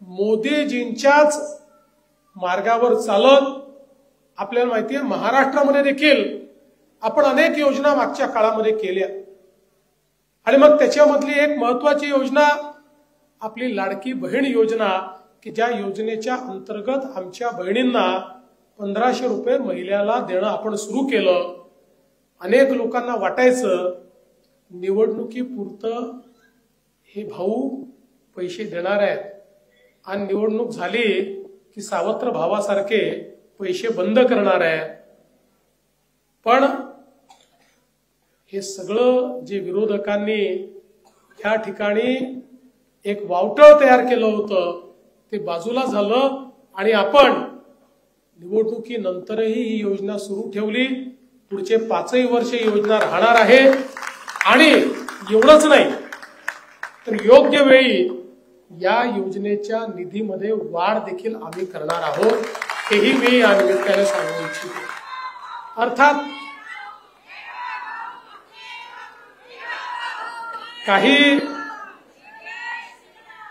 मोदीजींच्याच मार्गावर चालत आपल्याला माहिती आहे महाराष्ट्रामध्ये देखील आपण अनेक योजना मागच्या काळामध्ये केल्या आणि मग त्याच्यामधली एक महत्त्वाची योजना आपली लाडकी बहीण योजना की ज्या योजनेच्या अंतर्गत आमच्या बहिणींना 1500 रुपये महिन्याला देणं आपण सुरू केलं। अनेक लोकांना वाटायचं निवडणुकीपुरतं हे भाऊ पैसे देणार आहेत आणि निवडणूक झाली की सावत्र भावासारखे पैसे बंद करणार आहे। पण हे सगळं जे विरोधकांनी या ठिकाणी एक वावटळ तयार केलं होतं ते बाजूला झालं आणि आपण निवडणुकीनंतरही ही योजना सुरू ठेवली। पुढचे 5 वर्ष योजना राहणार आहे आणि एवढंच नाही तर योग्य वेळी या योजनेच्या निधीमध्ये वाढ देखील आम्ही करणार आहोत, हेही मी या निमित्ताने सांगू इच्छितो। अर्थात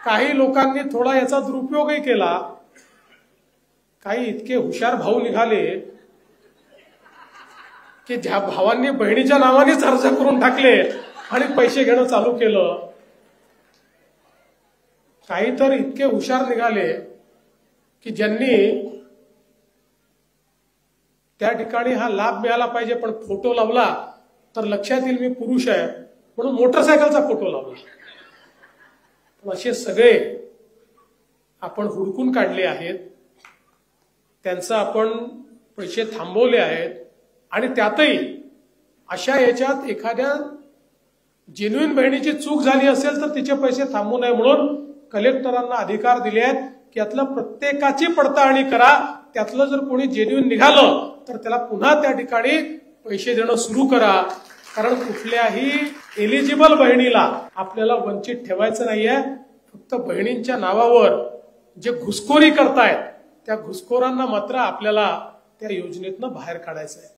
काही लोकांनी थोडा याचा दुरुपयोगही केला। काही इतके हुशार भाऊ निघाले की ज्या भावांनी बहिणीच्या नावानेच अर्ज करून टाकले आणि पैसे घेणं चालू केलं। काही तर इतके हुशार निघाले की ज्यांनी त्या ठिकाणी हा लाभ मिळाला पाहिजे पण फोटो लावला तर लक्षात येईल मी पुरुष आहे म्हणून मोटरसायकलचा फोटो लावला। असे सगळे आपण हुडकून काढले आहेत, त्यांचं आपण पैसे थांबवले आहेत आणि त्यातही अशा याच्यात एखाद्या जेन्युइन बहिणीची चूक झाली असेल तर तिचे पैसे थांबवू नये म्हणून कलेक्टरांना अधिकार दिले आहेत की यातलं प्रत्येकाची पडताळणी करा, त्यातलं जर कोणी जेन्युइन निघालं तर त्याला पुन्हा त्या ठिकाणी पैसे देणं सुरू करा। कारण कुठल्याही एलिजिबल बहिणीला आपल्याला वंचित ठेवायचं नाहीये। फक्त बहिणींच्या नावावर जे घुसखोरी करतायत त्या घुसखोरांना मात्र आपल्याला त्या योजनेतनं बाहेर काढायचं आहे।